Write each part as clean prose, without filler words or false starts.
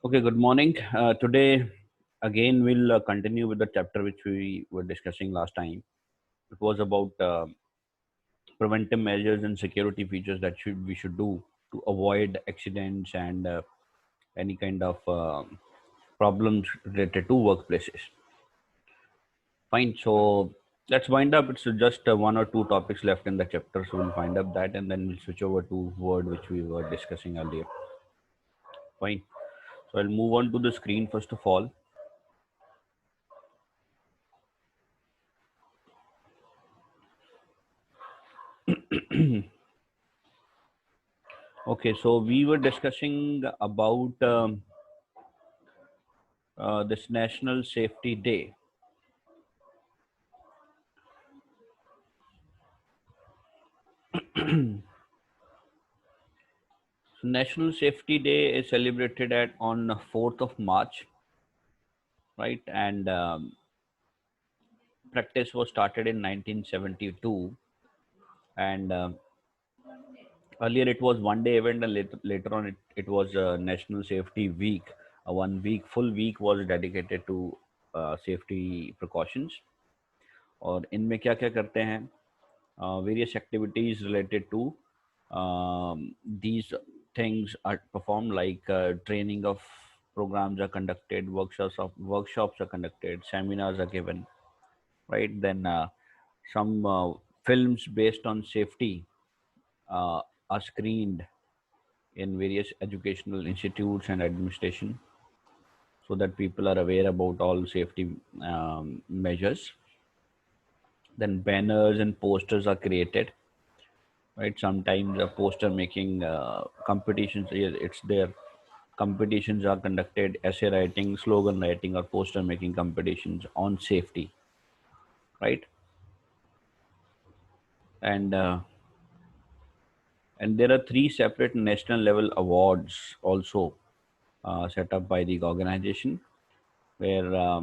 Okay, good morning. Today, again, we'll continue with the chapter which we were discussing last time. It was about preventive measures and security features that we should do to avoid accidents and any kind of problems related to workplaces. Fine. So let's wind up. It's just one or two topics left in the chapter, so we'll wind up that, and then we'll switch over to word which we were discussing earlier. Fine. So I'll move on to the screen first of all. Okay, so we were discussing about this National Safety Day. So National Safety Day is celebrated on 4th of March, right? And practice was started in 1972, and earlier it was one day event, and later on it was National Safety Week. A 1 week, full week was dedicated to safety precautions. और इनमें क्या क्या करते हैं various activities related to these things are performed, like training of programs are conducted, workshops are conducted, seminars are given, right? Then some films based on safety are screened in various educational institutes and administration, so that people are aware about all safety measures. Then banners and posters are created, right? Sometimes a poster making competitions, it's there. Competitions are conducted, essay writing, slogan writing, or poster making competitions on safety, right? And and there are three separate national level awards also set up by the organization, where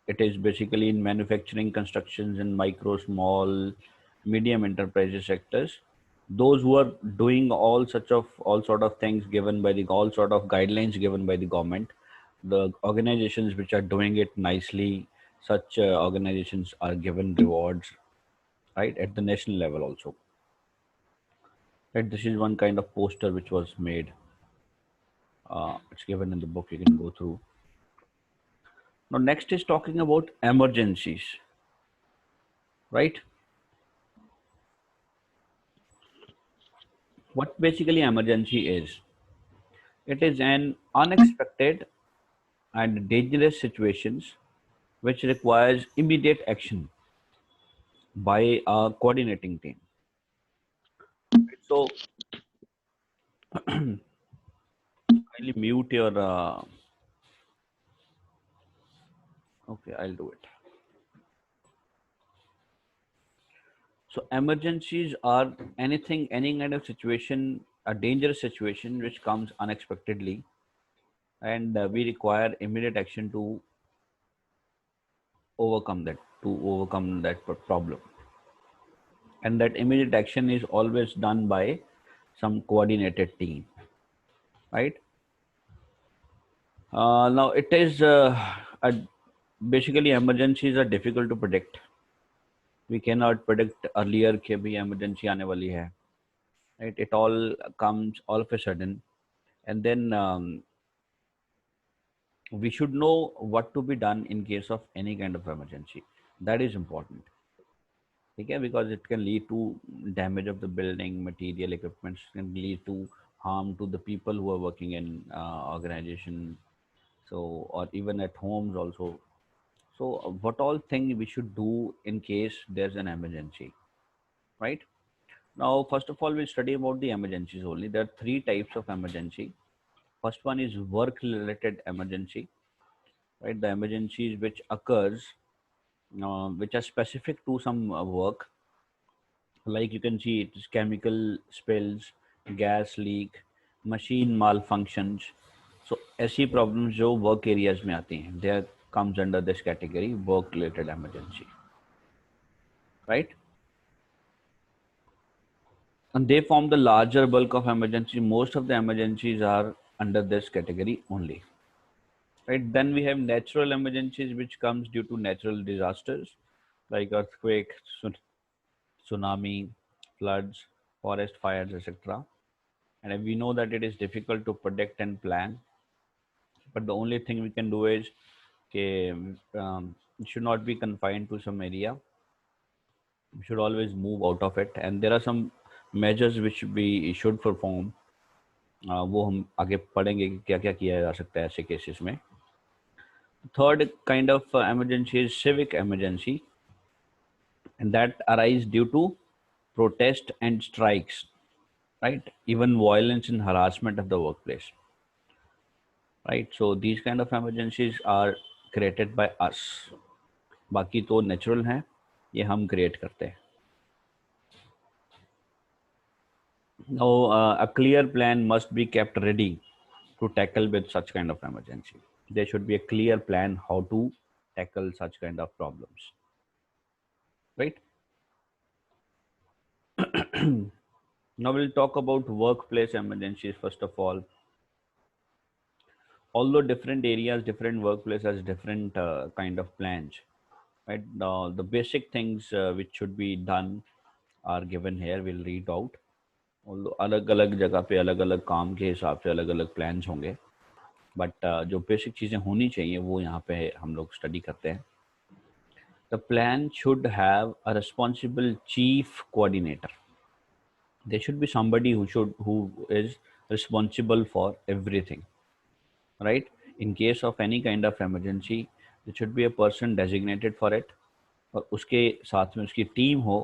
it is basically in manufacturing, constructions, and micro, small, medium enterprises sectors. Those who are doing all sort of things given by the all sort of guidelines given by the government, the organizations which are doing it nicely, such organizations are given rewards, right, at the national level also. Right, this is one kind of poster which was made. It's given in the book. You can go through. Now, next is talking about emergencies, right? What basically emergency is? It is an unexpected and dangerous situations which requires immediate action by a coordinating team. So kindly mute your. Okay, I'll do it. So emergencies are any kind of situation, a dangerous situation which comes unexpectedly, and we require immediate action to overcome that problem. And that immediate action is always done by some coordinated team, right? Now it is basically emergencies are difficult to predict. We cannot predict earlier कि भी emergency आने वाली है, right? It all comes all of a sudden, and then we should know what to be done in case of any kind of emergency. That is important. Okay, because it can lead to damage of the building, material, equipment, can lead to harm to the people who are working in organization, so, or even at homes also. So what all thing we should do in case there's an emergency, right? Now, first of all, we'll study about the emergencies only. There are three types of emergency. First one is work related emergency, right? The emergencies which occurs, which are specific to some work, like you can see it is chemical spills, gas leak, machine malfunctions. So ऐसी problems जो work areas में आती हैं, there comes under this category, work related emergency, right? And they form the larger bulk of emergency. Most of the emergencies are under this category only. Right? Then we have natural emergencies, which comes due to natural disasters like earthquake, tsunami, floods, forest fires, etc. And we know that it is difficult to predict and plan, but the only thing we can do is okay, it should not be confined to some area. We should always move out of it, and there are some measures which we should perform. वो हम आगे पढ़ेंगे कि क्या क्या किया जा सकता है ऐसे केसेस में. Third kind of emergency is civic emergency, and that arise due to protest and strikes, right? Even violence and harassment of the workplace, right? So these kind of emergencies are created by us. बाकी तो natural हैं, ये हम create करते हैं. Now, a clear plan must be kept ready to tackle with such kind of emergency. There should be a clear plan how to tackle such kind of problems, right? Now we'll talk about workplace emergencies first of all. Although different areas, different workplace has different kind of plans, right? The basic things which should be done are given here. We'll read out. Although अलग अलग जगह पे अलग अलग काम के हिसाब से अलग अलग प्लान्स होंगे, बट जो बेसिक चीज़ें होनी चाहिए वो यहाँ पे हम लोग स्टडी करते हैं. The plan should have a responsible chief coordinator. There should be somebody who is responsible for everything, right? In case of any kind of emergency, there should be a person designated for it, और उसके साथ में उसकी team हो,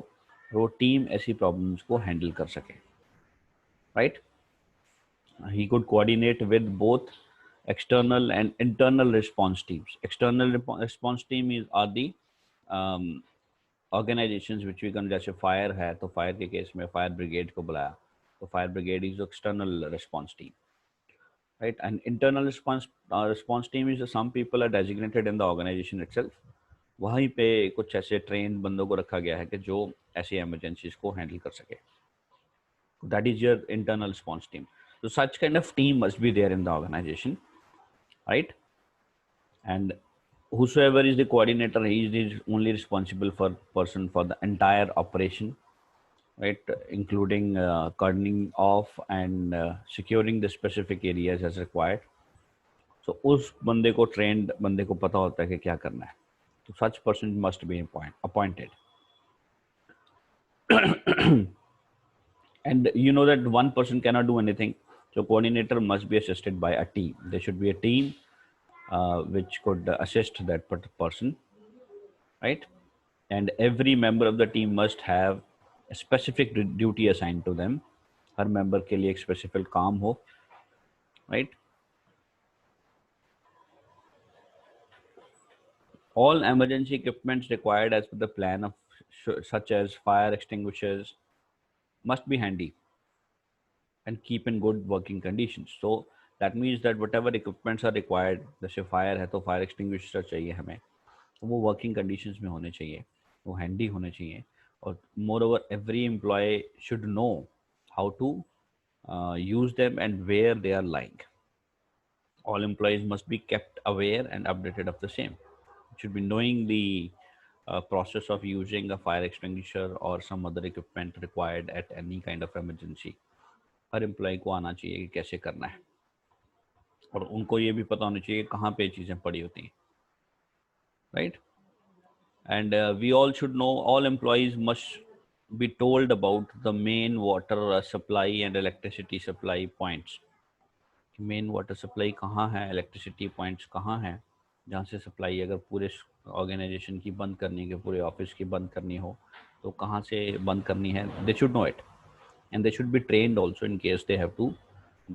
वो team ऐसी problems को handle कर सके, right? He could coordinate with both external and internal response teams. External response team are the organisations which we can, जैसे फायर है तो फायर के केस में फायर ब्रिगेड को बुलाया, तो fire brigade is external response team, right? And internal response team is some people are designated in the organisation itself. वहीं पे कुछ ऐसे ट्रेन बंदों को रखा गया है कि जो ऐसी इमरजेंसीज को हैंडल कर सके. That is your internal response team. So such kind of team must be there in the organization, right? And whosoever is the coordinator, he is only responsible for person for the entire operation, right? Including cordoning off and securing the specific areas as required. So उस बंदे को, trained बंदे को पता होता है कि क्या करना है. So such person must be appointed. And you know that one person cannot do anything. So coordinator must be assisted by a team. There should be a team which could assist that person, right? And every member of the team must have a specific duty assigned to them. Her member के लिए एक specific काम हो, right? All emergency equipments required as per the plan of such as fire extinguishers must be handy and keep in good working conditions. So that means that whatever equipments are required, जैसे fire है तो fire extinguisher चाहिए हमें, वो working conditions में होने चाहिए, वो handy होने चाहिए. और moreover, every employee should know how to use them and where they are lying. All employees must be kept aware and updated of the same. Should be knowing the process of using a fire extinguisher or some other equipment required at any kind of emergency. हर employee को आना चाहिए कि कैसे करना है, और उनको ये भी पता होना चाहिए कहाँ पे चीज़ें पड़ी होती हैं, right? And we all should know, all employees must be told about the main water supply and electricity supply points. Main water supply कहाँ है, इलेक्ट्रिसिटी पॉइंट्स कहाँ हैं जहाँ से सप्लाई अगर पूरे ऑर्गेनाइजेशन की बंद करनी है, पूरे ऑफिस की बंद करनी हो तो कहाँ से बंद करनी है. They should know it, and they should be trained also in case they have to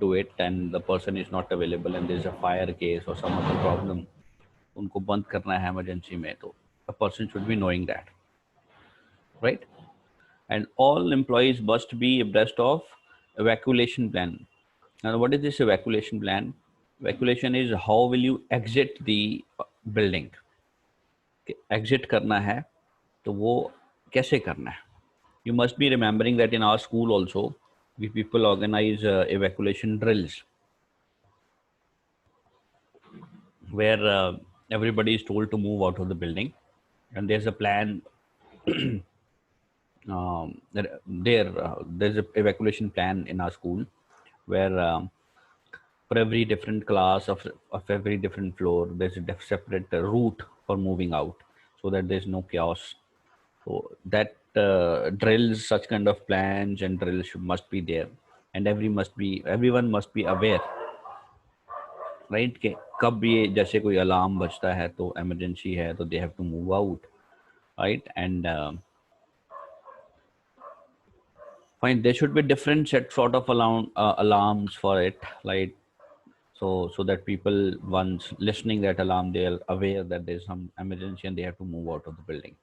do it and the person is not available and there is a fire case or some other problem, उनको बंद करना है emergency में, तो a person should be knowing that, right? And all employees must be abreast of evacuation plan. Now what is this evacuation plan? Evacuation is how will you exit the building. Exit करना है तो वो कैसे करना है. You must be remembering that in our school also, we people organize evacuation drills. where everybody is told to move out of the building, and there's a plan. There's a evacuation plan in our school where for every different class of every different floor there's a separate route for moving out, so that there's no chaos. So that drills, such kind of plans and drills must be there, and everyone must be aware, right, कि कब ये जैसे कोई alarm बजता है तो emergency है तो they have to move out, right. And fine, there should be different set sort of alarms for it, like, so that people once listening that alarm they are aware that there's some emergency and they have to move out of the building.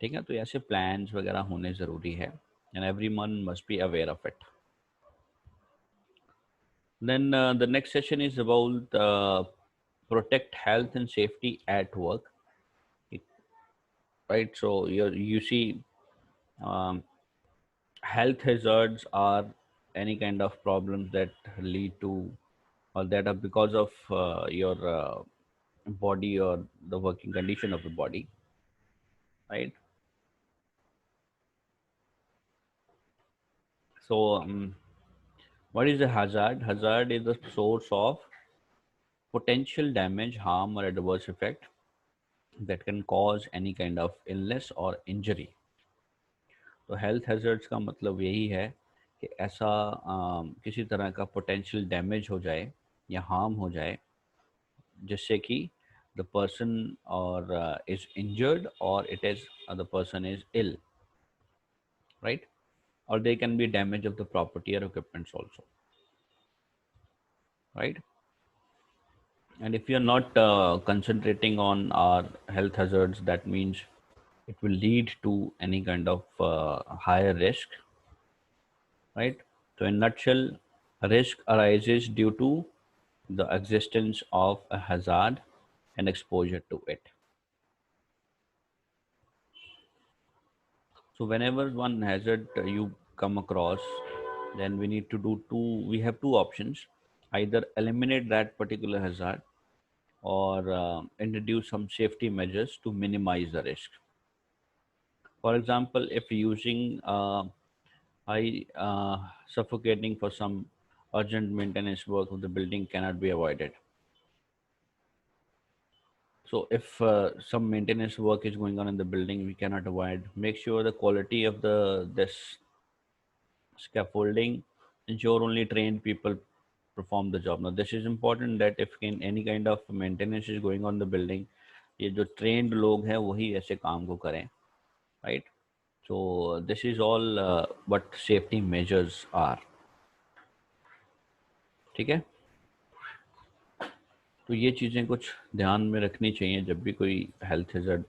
ठीक है, तो ऐसे plans वगैरह होने ज़रूरी है, and everyone must be aware of it. Then the next session is about protect health and safety at work, right? So you see, um, health hazards are any kind of problems that lead to, or that are because of your body or the working condition of the body, right? So what is a hazard? Hazard is the source of potential damage, harm, or adverse effect that can cause any kind of illness or injury. तो health hazards का मतलब यही है कि ऐसा किसी तरह का पोटेंशियल डैमेज हो जाए या हार्म हो जाए जिससे कि the person or is injured, or it is the person is ill, right? Or there can be damage of the property or equipments also, right? And if you're not concentrating on our health hazards, that means it will lead to any kind of higher risk, right? So in nutshell, risk arises due to the existence of a hazard and exposure to it. So whenever one hazard you come across, then we have two options: either eliminate that particular hazard, or introduce some safety measures to minimize the risk. For example, if using high suffocating for some urgent maintenance work of the building cannot be avoided. So if some maintenance work is going on in the building, we cannot avoid. Make sure the quality of the this scaffolding, ensure only trained people perform the job. Now this is important, that if in any kind of maintenance is going on in the building, ये जो trained लोग हैं वही ऐसे काम को करें, right? So this is all what safety measures are. ठीक है, तो ये चीज़ें कुछ ध्यान में रखनी चाहिए जब भी कोई हेल्थ हैजर्ड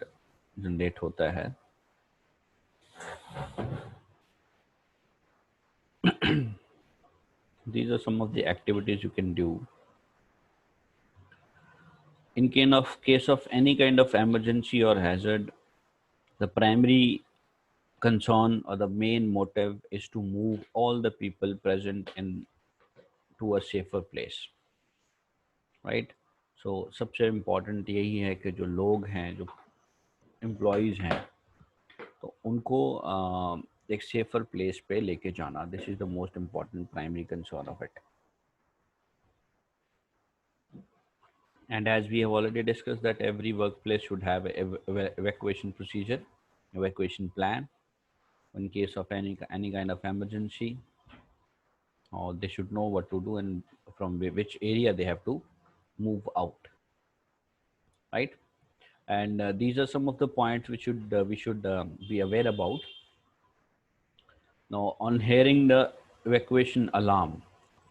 जनरेट होता है. These are some of the activities you can do in case of any kind of emergency or hazard. The primary concern or the main motive is to move all the people present in to a safer place, right? So सबसे important यही है कि जो लोग हैं, जो employees हैं, तो उनको एक safer place पे लेके जाना. This is the most important primary concern of it. And as we have already discussed, that every workplace should have a evacuation procedure, evacuation plan in case of any kind of emergency, or they should know what to do and from which area they have to move out, right? And these are some of the points which we should be aware about. Now, on hearing the evacuation alarm,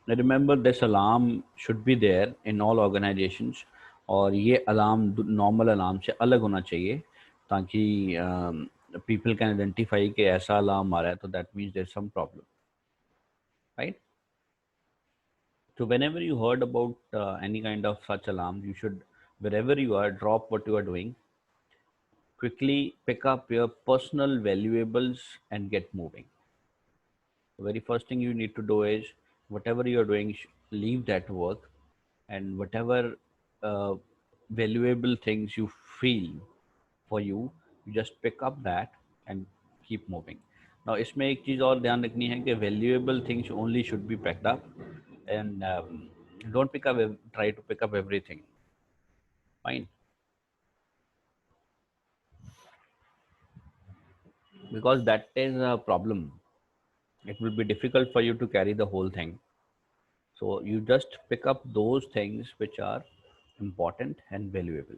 now remember this alarm should be there in all organizations, और ये alarm normal alarm से अलग होना चाहिए, ताकि people can identify कि ऐसा alarm आ रहा है, तो that means there's some problem, right? So whenever you heard about any kind of such alarm, you should, wherever you are, drop what you are doing, quickly pick up your personal valuables and get moving. The very first thing you need to do is, whatever you are doing, leave that work, and whatever uh, valuable things you feel for you, you just pick up that and keep moving. Now इसमें एक चीज़ और ध्यान रखनी है कि valuable things only should be picked up, and don't try to pick up everything. Fine, because that is a problem. It will be difficult for you to carry the whole thing. So you just pick up those things which are important and valuable,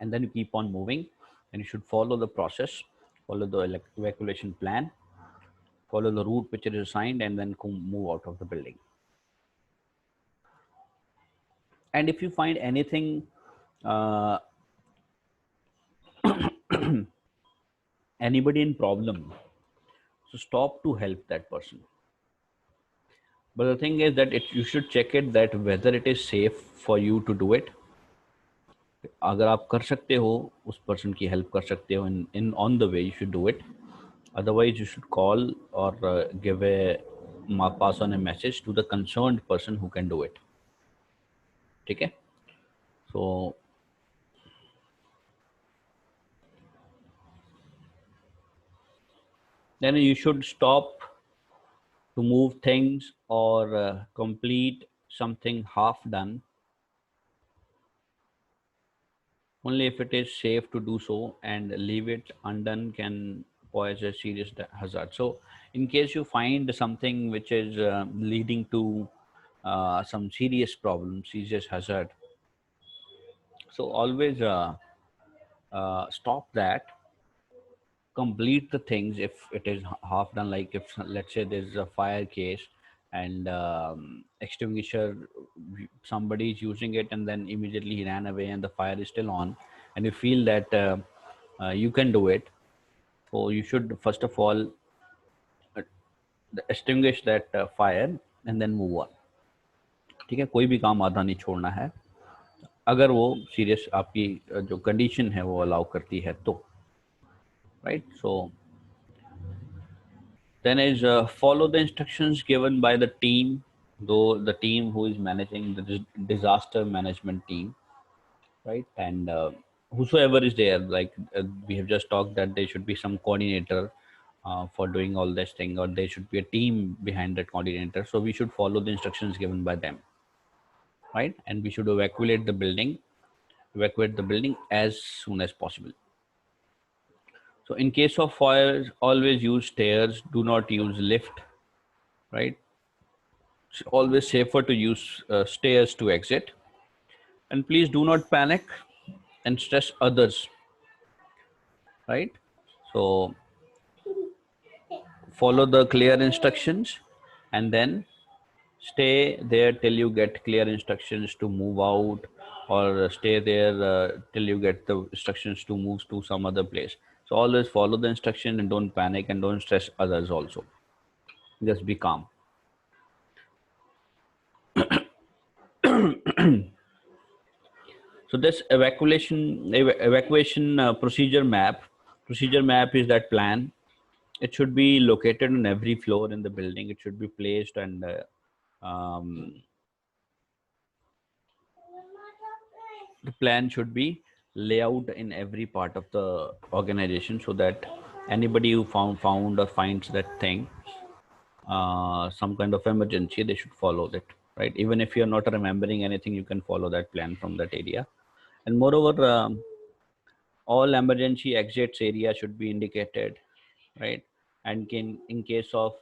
and then you keep on moving. And you should follow the process, follow the evacuation plan, follow the route which is assigned, and then move out of the building. And if you find anything, uh, anybody in problem, so stop to help that person. But the thing is that you should check it that whether it is safe for you to do it. अगर आप कर सकते हो उस person की help कर सकते हो in on the way, you should do it. Otherwise you should call or pass on a message to the concerned person who can do it. ठीक है? So then you should stop to move things or complete something half done only if it is safe to do so, and leave it undone can pose a serious hazard. So in case you find something which is leading to some serious problem, serious hazard, so always stop that, complete the things if it is half done. Like if let's say there's a fire case and extinguisher, somebody is using it and then immediately he ran away and the fire is still on, and you feel that you can do it, so you should first of all uh, extinguish that fire and then move on. ठीक है, कोई भी काम आधा नहीं छोड़ना है, अगर वो सीरियस आपकी जो कंडीशन है वो अलाउ करती है तो, right. So then is follow the instructions given by the team, though the team who is managing the disaster management team, right? And whosoever is there, like we have just talked that there should be some coordinator for doing all this thing, or there should be a team behind that coordinator. So we should follow the instructions given by them, right? And we should evacuate the building as soon as possible. So in case of fires, always use stairs. Do not use lift, right? It's always safer to use stairs to exit. And please do not panic and stress others, right? So follow the clear instructions and then stay there till you get clear instructions to move out, or stay there till you get the instructions to move to some other place. So always follow the instruction and don't panic and don't stress others also. Just be calm. So this evacuation procedure map is that plan. It should be located on every floor in the building. It should be placed, and the plan should be layout in every part of the organization, so that anybody who found or finds that thing, some kind of emergency, they should follow that, right? Even if you're not remembering anything, you can follow that plan from that area. And moreover, all emergency exits area should be indicated, right? And in case of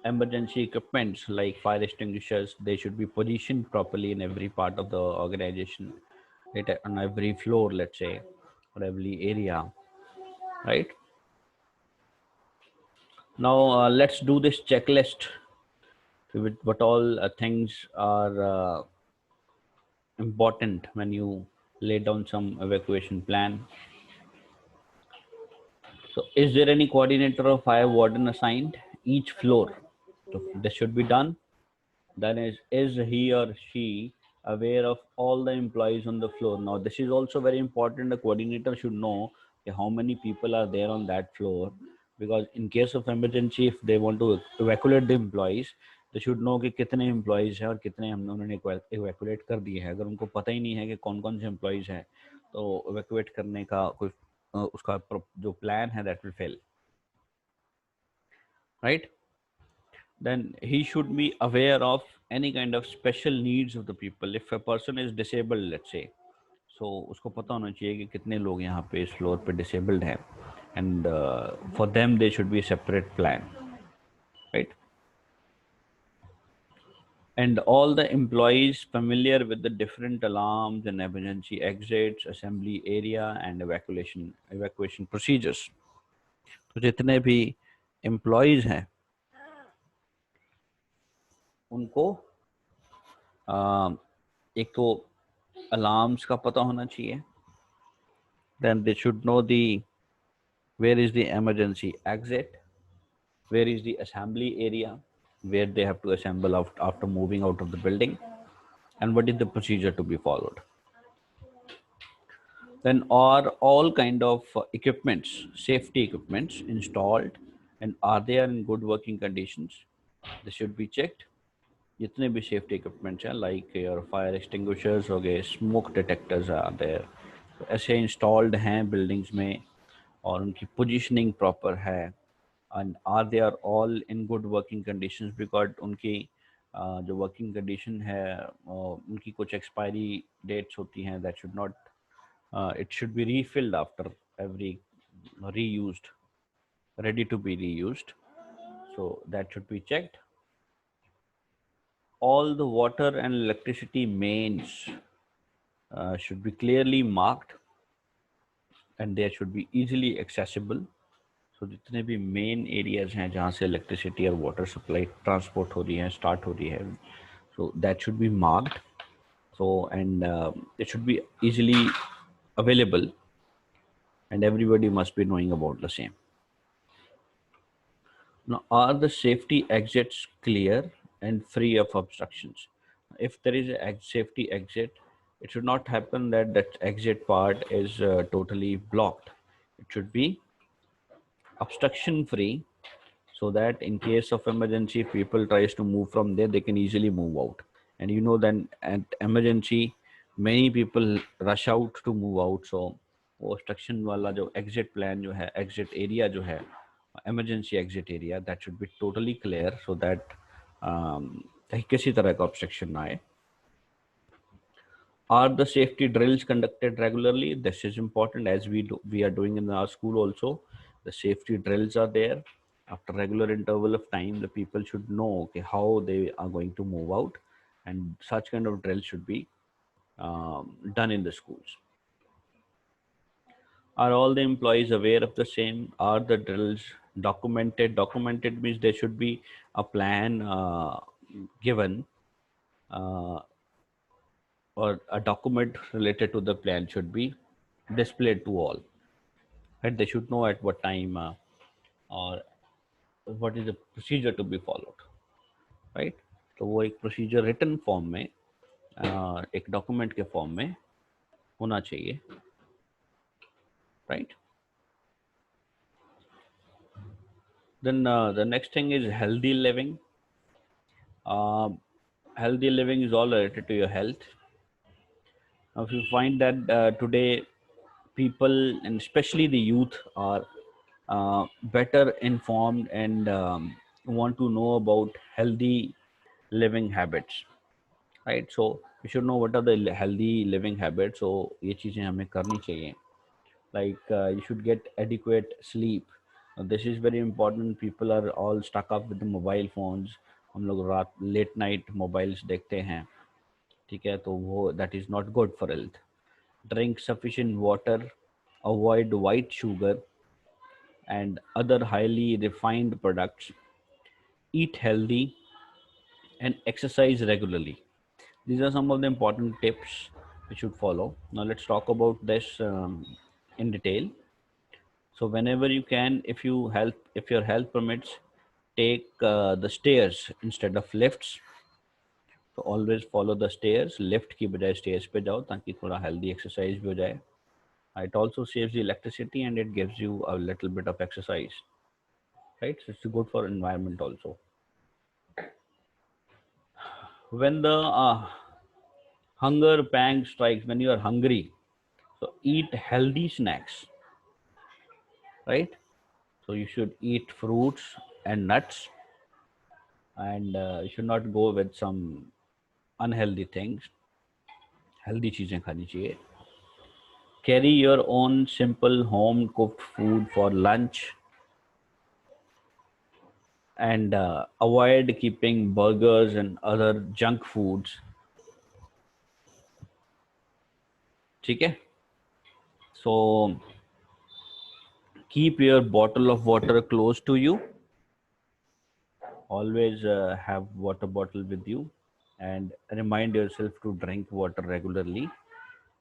emergency equipments like fire extinguishers, they should be positioned properly in every part of the organization, right? On every floor, let's say, or every area, right? Now let's do this checklist with what all things are important when you lay down some evacuation plan. So is there any coordinator or fire warden assigned each floor? So this should be done. Then is he or she aware of all the employees on the floor? Now this is also very important. The coordinator should know how many people are there on that floor, because in case of emergency, if they want to evacuate the employees, they should know कि कितने employees हैं और कितने हमने उन्होंने evacuate कर दिए हैं। अगर उनको पता ही नहीं है कि कौन कौन से एम्प्लॉयज़ हैं, तो इवैक्यूएट करने का कोई उसका जो प्लान है that will fail, right? Then he should be aware of any kind of special needs of the people. If a person is disabled, let's say, so उसको पता होना चाहिए कि कितने लोग यहाँ पे इस फ्लोर पे disabled हैं, and for them there should be a separate plan, right? And all the employees familiar with the different alarms and emergency exits, assembly area, and evacuation procedures. तो जितने भी employees हैं उनको एक तो alarms का पता होना चाहिए, then they should know the where is the emergency exit, where is the assembly area where they have to assemble after moving out of the building, and what is the procedure to be followed. Then are all kind of equipments, safety equipments installed, and are they in good working conditions? They should be checked. जितने भी safety equipments हैं like your fire extinguishers हो गए, smoke detectors are there, ऐसे installed हैं buildings में, और उनकी पोजीशनिंग प्रॉपर है, and are they are all in good working conditions, because उनकी जो वर्किंग कंडीशन है उनकी कुछ एक्सपायरी डेट्स होती हैं, that should not, it should be refilled after every reused, ready to be reused, so that should be checked. All the water and electricity mains should be clearly marked, and they should be easily accessible. So जितने भी main areas हैं जहाँ से electricity और water supply transport हो रही है, start हो रही है, so that should be marked, so and it should be easily available, and everybody must be knowing about the same. Now, are the safety exits clear and free of obstructions? If there is a safety exit, it should not happen that that exit part is totally blocked. It should be obstruction free, so that in case of emergency, if people tries to move from there, they can easily move out. And you know then at emergency, many people rush out to move out. So वो obstruction वाला जो exit plan जो है, exit area जो है, emergency exit area, that should be totally clear, so that कहीं किसी तरह का obstruction ना आए. Are the safety drills conducted regularly? This is important, as we are doing in our school also. The safety drills are there. After regular interval of time, the people should know okay, how they are going to move out, and such kind of drills should be done in the schools. Are all the employees aware of the same? Are the drills documented? Documented means there should be a plan given, uh, or a document related to the plan should be displayed to all, right? They should know at what time or what is the procedure to be followed, right? तो वो एक procedure written form में, एक document के form में होना चाहिए, right? Then the next thing is healthy living. uh, Healthy living is all related to your health. Now, if you find that today people, and especially the youth, are better informed and want to know about healthy living habits, right? So we should know what are the healthy living habits. So ये चीज़ें हमें करनी चाहिए. Like you should get adequate sleep. This is very important. People are all stuck up with the mobile phones. हम लोग रात late night mobiles देखते हैं, ठीक है? तो वो that is not good for health. Drink sufficient water, avoid white sugar and other highly refined products, eat healthy, and exercise regularly. These are some of the important tips we should follow. Now let's talk about this in detail. So whenever you can, if your health permits, take the stairs instead of lifts. So always follow the stairs. Lift की बजाय stairs पे जाओ ताकि थोड़ा healthy exercise भी हो जाए. It also saves the electricity and it gives you a little bit of exercise, right? So it's good for environment also. When the hunger pang strikes, when you are hungry, so eat healthy snacks, right? So you should eat fruits and nuts, and you should not go with some unhealthy things. Healthy चीज़ें खानी चाहिए. Carry your own simple home cooked food for lunch, and avoid keeping burgers and other junk foods. ठीक है. So keep your bottle of water close to you. Always have water bottle with you, and remind yourself to drink water regularly,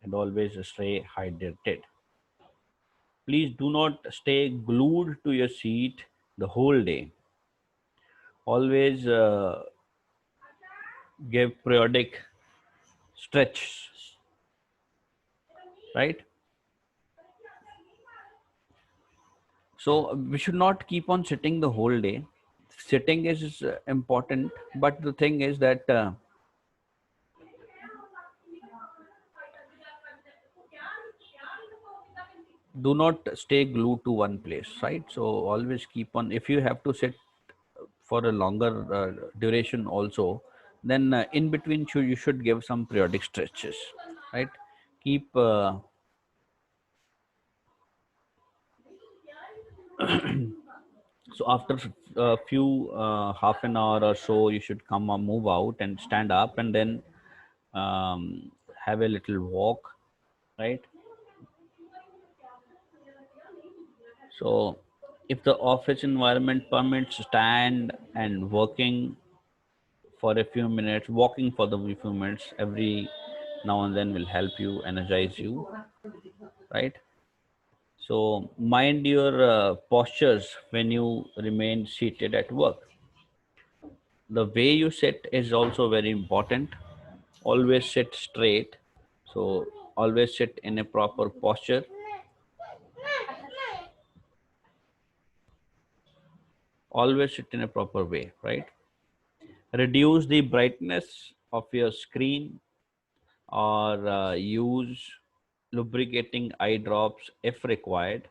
and always stay hydrated. Please do not stay glued to your seat the whole day. Always give periodic stretch, right? So we should not keep on sitting the whole day. Sitting is important, but the thing is that do not stay glued to one place, right? So always keep on. If you have to sit for a longer duration also, then in between you should give some periodic stretches, right? Keep so after a few half an hour or so, you should come or move out and stand up, and then have a little walk, right? So if the office environment permits, stand and working for a few minutes, walking for the few minutes every now and then will help you, energize you, right? So mind your postures when you remain seated at work. The way you sit is also very important. Always sit straight. So always sit in a proper posture. Always sit in a proper way, right? Reduce the brightness of your screen, or use lubricating eye drops if required,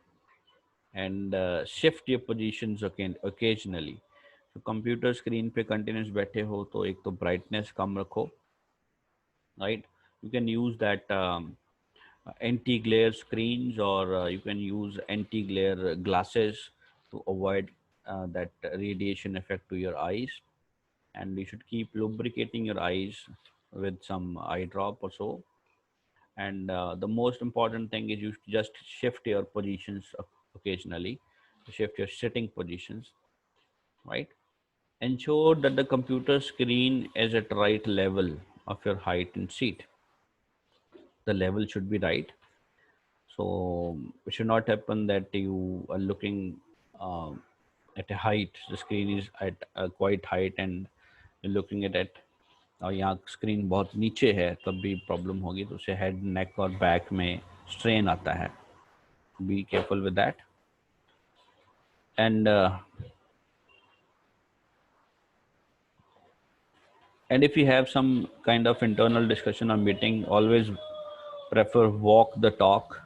and shift your positions occasionally. तो computer screen पे continuous बैठे हो तो एक तो brightness कम रखो, right? You can use that anti-glare screens, or you can use anti-glare glasses to avoid that radiation effect to your eyes. And you should keep lubricating your eyes with some eye drop or so. And the most important thing is you just shift your positions occasionally, shift your sitting positions, right? Ensure that the computer screen is at right level of your height and seat. The level should be right. So it should not happen that you are looking at a height, the screen is at a quite height, and you're looking at it और यहाँ screen बहुत नीचे है, तब भी problem होगी. तो उससे हेड, नेक और बैक में स्ट्रेन आता है. Be careful with that. And if you have some kind of internal discussion or meeting, always prefer walk the talk.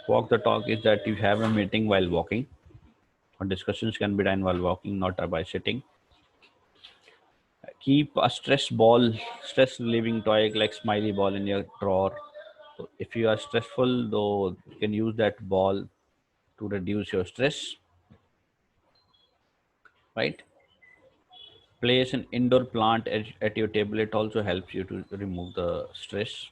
Walk the talk is that you have a meeting while walking, or discussions can be done while walking, not by sitting. Keep a stress relieving toy like smiley ball in your drawer. So if you are stressful, though, you can use that ball to reduce your stress, right? Place an indoor plant at your table. It also helps you to remove the stress.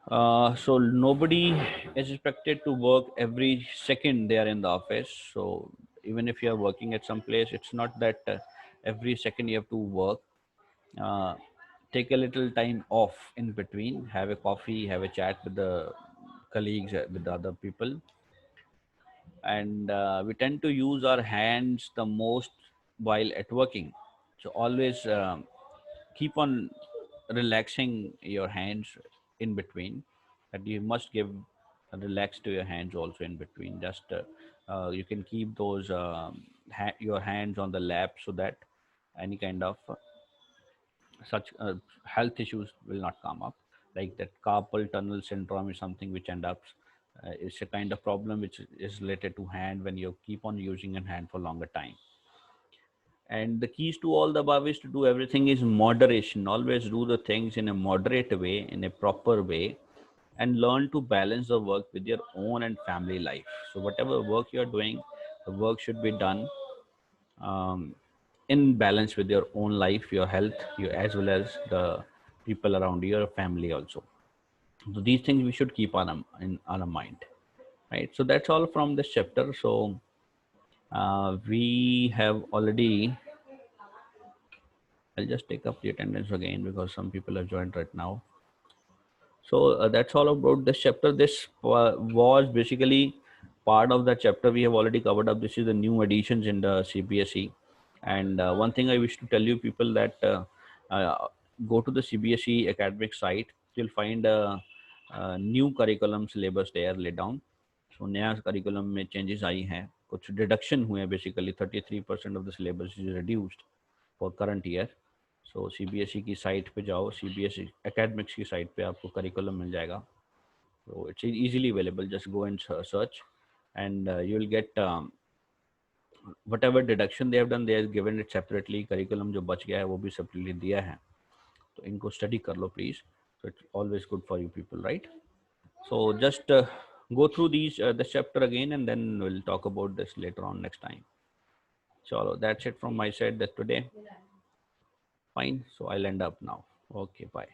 So nobody is expected to work every second they are in the office. So even if you are working at some place, it's not that every second you have to work. Uh, Take a little time off in between. Have a coffee, have a chat with the colleagues, with the other people. And we tend to use our hands the most while at working. So always keep on relaxing your hands in between. That you must give a relax to your hands also in between. Just you can keep those your hands on the lap, so that any kind of such health issues will not come up. Like that carpal tunnel syndrome is something which end up, it's a kind of problem which is related to hand when you keep on using a hand for longer time. And the keys to all the above is to do everything is moderation. Always do the things in a moderate way, in a proper way, and learn to balance the work with your own and family life. So whatever work you're doing, the work should be done um, in balance with your own life, your health, you as well as the people around your family also. So these things we should keep in on our mind, right? So that's all from this chapter. So we have already. I'll just take up the attendance again because some people have joined right now. So that's all about this chapter. This was basically part of the chapter we have already covered up. This is the new additions in the CBSE. And one thing I wish to tell you people that uh, go to the CBSE academic site. You'll find a new curriculum syllabus there laid down. So नया curriculum में changes आई हैं, कुछ deduction हुए हैं, basically 33% of the syllabus is reduced for current year. So CBSE की site पे जाओ, CBSE academics की साइट पे आपको करिकुलम मिल जाएगा. So it's easily available. Just go and search, and you will get whatever deduction they have done. They have given it separately. Curriculum जो बच गया है वो भी separately दिया है. तो इनको study कर लो please. So it's always good for you people, right? So just go through this chapter again, and then we'll talk about this later on next time. So that's it from my side that today. Fine. So I'll end up now. Okay, bye.